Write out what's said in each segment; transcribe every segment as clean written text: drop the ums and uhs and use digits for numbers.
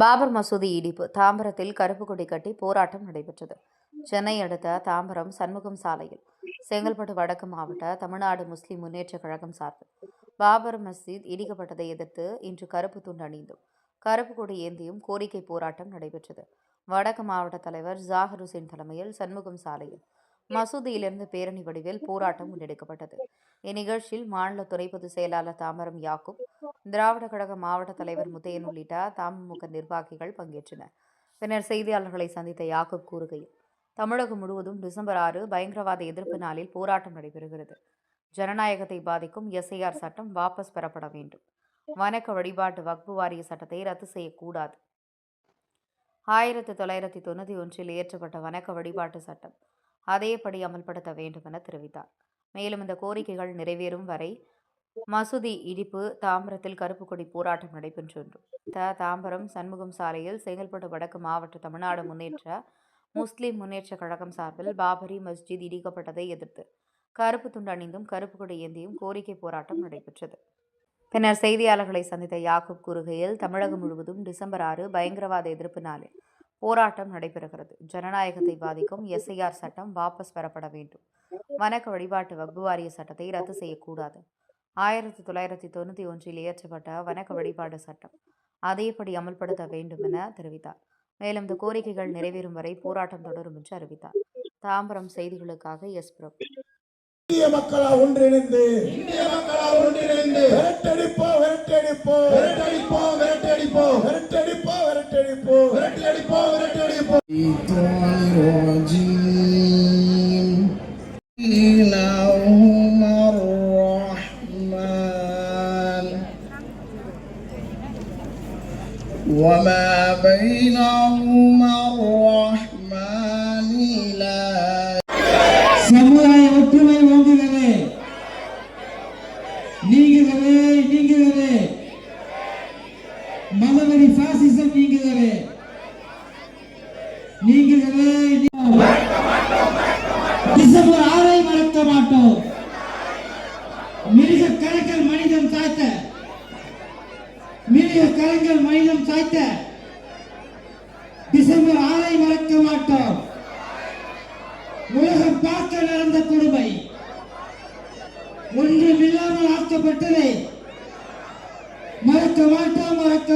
பாபர் மசூதி இடிப்பு தாம்பரத்தில் கருப்பு கொடி கட்டி போராட்டம் நடைபெற்றது. சென்னை அடுத்த தாம்பரம் சண்முகம் சாலையில் செங்கல்பட்டு வடக்கு மாவட்ட தமிழ்நாடு முஸ்லிம் முன்னேற்ற கழகம் சார்பில் பாபர் மஸ்ஜித் இடிக்கப்பட்டதை எதிர்த்து இன்று கருப்பு துண்டு அணிந்தும் கருப்பு கொடி ஏந்தியும் கோரிக்கை போராட்டம் நடைபெற்றது. வடக்கு மாவட்ட தலைவர் ஜாகிர் ஹுசேன் தலைமையில் சண்முகம் சாலையில் மசூதியிலிருந்து பேரணி வடிவில் போராட்டம் முன்னெடுக்கப்பட்டது. இந்நிகழ்ச்சியில் மாநில துணை பொதுச் செயலாளர் தாம்பரம் யாக்கூப், திராவிட கழக மாவட்ட தலைவர் முத்தையன் உள்ளிட்ட தமுக நிர்வாகிகள் பங்கேற்றனர். பின்னர் செய்தியாளர்களை சந்தித்த யாக்கூப் கூறுகையில், தமிழகம் முழுவதும் டிசம்பர் 6 பயங்கரவாத எதிர்ப்பு நாளில் போராட்டம் நடைபெறுகிறது. ஜனநாயகத்தை பாதிக்கும் எஸ்ஐஆர் சட்டம் வாபஸ் பெறப்பட வேண்டும். வணக்க வழிபாட்டு வக்பு வாரிய சட்டத்தை ரத்து செய்யக்கூடாது. 1991 இயற்றப்பட்ட வணக்க வழிபாட்டு சட்டம் அதேபடி அமல்படுத்த வேண்டும் என தெரிவித்தார். மேலும் இந்த கோரிக்கைகள் நிறைவேறும் வரை மசூதி இடிப்பு தாம்பரத்தில் கருப்பு கொடி போராட்டம் நடைபெற்று தாம்பரம் சண்முகம் சாலையில் செங்கல்பட்டு வடக்கு மாவட்ட தமிழ்நாடு முஸ்லிம் முன்னேற்ற கழகம் சார்பில் பாபரி மஸ்ஜித் இடிக்கப்பட்டதை எதிர்த்து கருப்பு துண்டு அணிந்தும் கருப்பு கொடி ஏந்தியும் கோரிக்கை போராட்டம் நடைபெற்றது. பின்னர் செய்தியாளர்களை சந்தித்த யாக்கூப் கூறுகையில், தமிழகம் முழுவதும் டிசம்பர் 6 பயங்கரவாத எதிர்ப்பு நாளில் போராட்டம் நடைபெறுகிறது. ஜனநாயகத்தை பாதிக்கும் எஸ்ஐஆர் சட்டம் வாபஸ் பெறப்பட வேண்டும். வணக்க வழிபாட்டு வக்பு வாரிய சட்டத்தை ரத்து செய்யக்கூடாது. 1991 இயற்றப்பட்ட வணக்க வழிபாடு சட்டம் அதேபடி அமல்படுத்த வேண்டும் என தெரிவித்தார். மேலும் இந்த கோரிக்கைகள் நிறைவேறும் வரை போராட்டம் தொடரும் என்று அறிவித்தார். தாம்பரம் செய்திகளுக்காக எஸ் பிரபு. இந்திய மக்களா ஒன்றிணைந்து விரட்டடிப்போம் விரட்டடிப்போம் விரட்டடிப்போம் விரட்டடிப்போம் விரட்டடிப்போம் விரட்டடிப்போம் விரட்டடிப்போம் விரட்டடிப்போம் وما بينهما الرحمن لا சமுதாய ஒற்றுமை ஓங்குகிறது. நீங்குகிறது மதவெறி பாசிசம் நீங்குகிறது. டிசம்பர் 6 மறக்க மாட்டோம். மிருக கலைஞர் மனிதம் சாய்த்த டிசம்பர் 6 மறக்க மாட்டோம். உலகம் பார்க்க நடந்த கொடுமை ஒன்றுமில்லாமல் ஆக்கப்பட்டதை மறக்க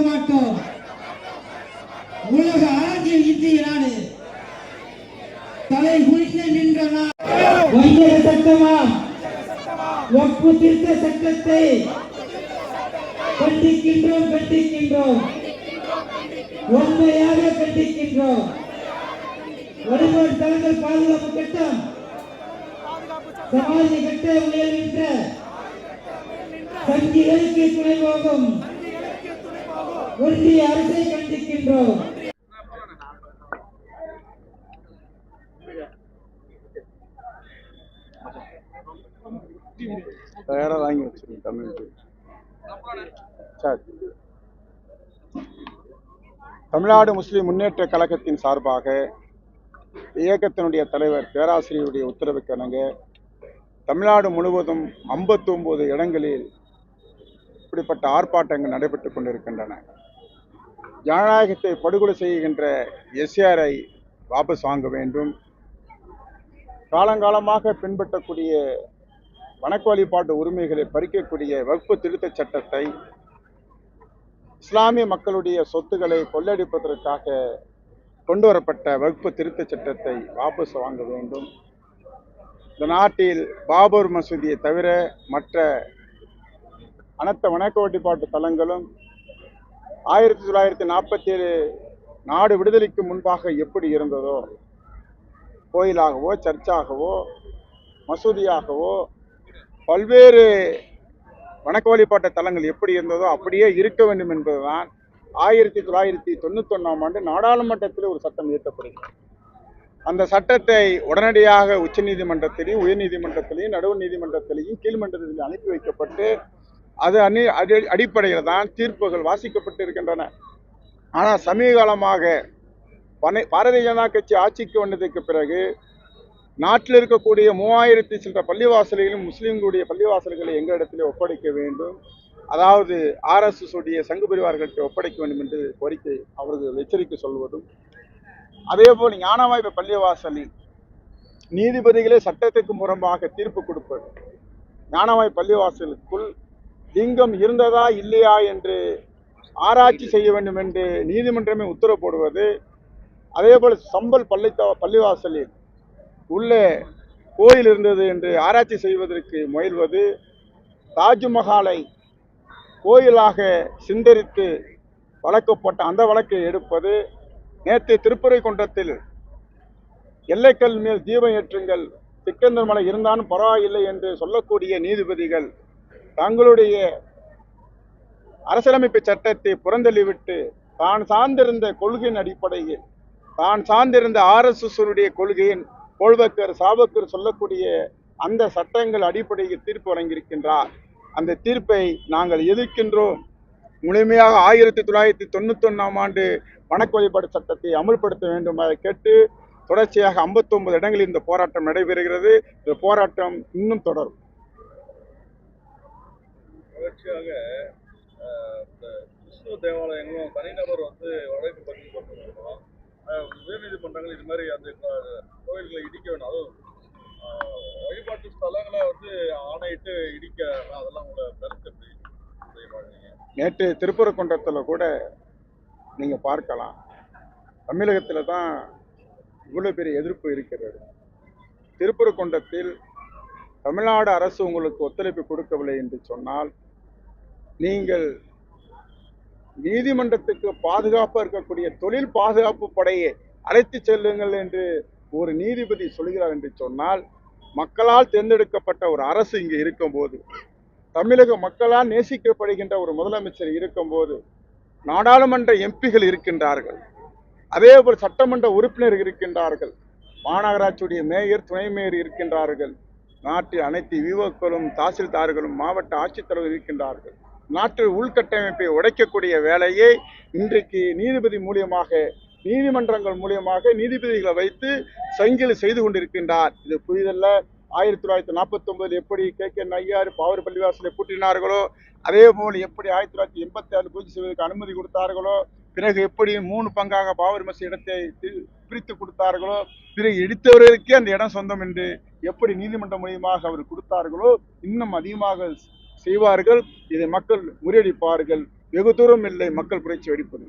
மாட்டோம். உலக அரங்கில் இந்திய நாடு தலை குனிந்து நின்ற வைத்திய சட்டமாம் வக்பு திருத்த சட்டத்தை கண்டிக்கின்றோம். உண்மையாக கண்டிக்கின்றோம். வழிபாடு தலங்கள் பாதுகாப்பு கட்டம் சமாதி கட்ட முயல்கின்ற சங்கிகளுக்கு துணை போகும் ஒன்றிய அரசை கண்டிக்கின்றோம். வாங்கி வச்சிருக்கேன் தமிழ்நாடு முஸ்லிம் முன்னேற்ற கழகத்தின் சார்பாக இயக்கத்தினுடைய தலைவர் பேராசிரியருடைய உத்தரவுக்கு இணங்க தமிழ்நாடு முழுவதும் 59 இடங்களில் இப்படிப்பட்ட ஆர்ப்பாட்டங்கள் நடைபெற்றுக் கொண்டிருக்கின்றன. ஜனநாயகத்தை படுகொலை செய்கின்ற எஸ்ஆரை வாபஸ் வாங்க வேண்டும். காலங்காலமாக பின்பற்றக்கூடிய வணக்க வழிபாட்டு உரிமைகளை பறிக்கக்கூடிய வக்பு திருத்த சட்டத்தை, இஸ்லாமிய மக்களுடைய சொத்துக்களை கொள்ளடிப்பதற்காக கொண்டு வரப்பட்ட வக்பு திருத்த சட்டத்தை வாபஸ் வாங்க வேண்டும். இந்த நாட்டில் பாபர் மசூதியை தவிர மற்ற அனைத்து வணக்க வழிபாட்டு தலங்களும் 1947 நாடு விடுதலைக்கு முன்பாக எப்படி இருந்ததோ, கோயிலாகவோ சர்ச்சாகவோ மசூதியாகவோ பல்வேறு வணக்க வழிபாட்டு தலங்கள் எப்படி இருந்ததோ அப்படியே இருக்க வேண்டும் என்பதுதான் 1991 நாடாளுமன்றத்தில் ஒரு சட்டம் இயற்றப்படுகிறது. அந்த சட்டத்தை உடனடியாக உச்சநீதிமன்றத்திலையும் உயர்நீதிமன்றத்திலையும் நடுவர் நீதிமன்றத்திலையும் கீழ்மன்றத்திலையும் அனுப்பி வைக்கப்பட்டு அது அடிப்படையில் தான் தீர்ப்புகள் வாசிக்கப்பட்டு இருக்கின்றன. ஆனால் சமீப காலமாக பாரதிய ஜனதா கட்சி ஆட்சிக்கு வந்ததுக்கு பிறகு நாட்டில் இருக்கக்கூடிய 3000 சில பள்ளிவாசல்களிலும் முஸ்லீம்களுடைய பள்ளிவாசல்களை எங்களிடத்திலே ஒப்படைக்க வேண்டும். அதாவது RSS உடைய சங்கு பரிவார்கள்ட்ட ஒப்படைக்க வேண்டும் என்று கோரிக்கை அவர்கள் எச்சரிக்கை சொல்வதும், அதே போல் ஞானவாய்ப்பு பள்ளிவாசலில் நீதிபதிகளே சட்டத்துக்கு முரணாக தீர்ப்பு கொடுப்பது, ஞானவாய் பள்ளிவாசலுக்குள் லிங்கம் இருந்ததா இல்லையா என்று ஆராய்ச்சி செய்ய வேண்டும் என்று நீதிமன்றமே உத்தரவு போடுவது, அதே போல் சம்பல் பள்ளிவாசலில் உள்ளே கோயில் இருந்தது என்று ஆராய்ச்சி செய்வதற்கு முயல்வது, தாஜ்மஹாலை கோயிலாக சிந்தரித்து வழக்கப்பட்ட அந்த வழக்கை எடுப்பது, நேற்று திருப்பரங்குன்றத்தில் எல்லைக்கல் மேல் தீபம் ஏற்றுங்கள், சிக்கந்தர் மலை இருந்தாலும் பரவாயில்லை என்று சொல்லக்கூடிய நீதிபதிகள் தங்களுடைய அரசியலமைப்பு சட்டத்தை புறந்தள்ளிவிட்டு தான் சார்ந்திருந்த கொள்கையின் அடிப்படையில், தான் சார்ந்திருந்த RSS கொள்கையின் கோல்பக்கர் சாவக்கர் சொல்லக்கூடிய அந்த சட்டங்கள் அடிப்படையில் தீர்ப்பு வழங்கியிருக்கின்றார். அந்த தீர்ப்பை நாங்கள் எதிர்க்கின்றோம். முழுமையாக 1991 ஆண்டு வணக்க வழிபாடு சட்டத்தை அமல்படுத்த வேண்டும் அதை கேட்டு தொடர்ச்சியாக 59 இடங்களில் இந்த போராட்டம் நடைபெறுகிறது. இந்த போராட்டம் இன்னும் தொடரும். தொடர்ச்சியாக இந்த கிறிஸ்துவ தேவாலயங்களும் தனிநபர் வழக்கு பதிவு பண்ணணும், உயர்நீதிமன்றங்கள் இது மாதிரி அந்த கோயில்களை இடிக்க வேணும், அதுவும் வழிபாட்டு ஸ்தலங்களை ஆணையிட்டு இடிக்க, அதெல்லாம் உங்களோட கருத்து எப்படி செய்வாங்க? நேற்று திருப்பரங்குன்றத்தில் கூட நீங்க பார்க்கலாம், தமிழகத்தில் தான் இவ்வளவு பெரிய எதிர்ப்பு இருக்கிறது. திருப்பரங்குன்றத்தில் தமிழ்நாடு அரசு உங்களுக்கு ஒத்துழைப்பு கொடுக்கவில்லை என்று சொன்னால், நீங்கள் நீதிமன்றத்துக்கு பாதுகாப்பாக இருக்கக்கூடிய தொழில் பாதுகாப்பு படையை அழைத்து செல்லுங்கள் என்று ஒரு நீதிபதி சொல்கிறார் என்று சொன்னால், மக்களால் தேர்ந்தெடுக்கப்பட்ட ஒரு அரசு இங்கே இருக்கும்போது, தமிழக மக்களால் நேசிக்கப்படுகின்ற ஒரு முதலமைச்சர் இருக்கும்போது, நாடாளுமன்ற எம்பிகள் இருக்கின்றார்கள், அதே போல் சட்டமன்ற உறுப்பினர்கள் இருக்கின்றார்கள், மாநகராட்சியுடைய மேயர் துணை மேயர் இருக்கின்றார்கள், நாட்டில் அனைத்து விஓக்களும் தாசில்தார்களும் மாவட்ட ஆட்சித்தலைவர் இருக்கின்றார்கள். நாட்டில் உள்கட்டமைப்பை உடைக்கக்கூடிய வேலையை இன்றைக்கு நீதிபதி மூலியமாக, நீதிமன்றங்கள் மூலியமாக நீதிபதிகளை வைத்து சங்கிலி செய்து கொண்டிருக்கின்றார். இது புரிதல்ல. 1949 எப்படி KK நய்யார் பாவூர் பள்ளிவாசலை பூட்டினார்களோ, அதே போல் எப்படி 1986 பூஜை செய்வதற்கு அனுமதி கொடுத்தார்களோ, பிறகு எப்படி 3 பங்காக பாபர் மசூதி இடத்தை பிரித்து கொடுத்தார்களோ, பிறகு இடித்தவர்களுக்கே அந்த இடம் சொந்தம் என்று எப்படி நீதிமன்றம் மூலியமாக அவர் கொடுத்தார்களோ, இன்னும் அதிகமாக செய்வார்கள். இதை மக்கள் முறியடிப்பார்கள். வெகு தூரம் இல்லை மக்கள் புரட்சி வெடிப்பது.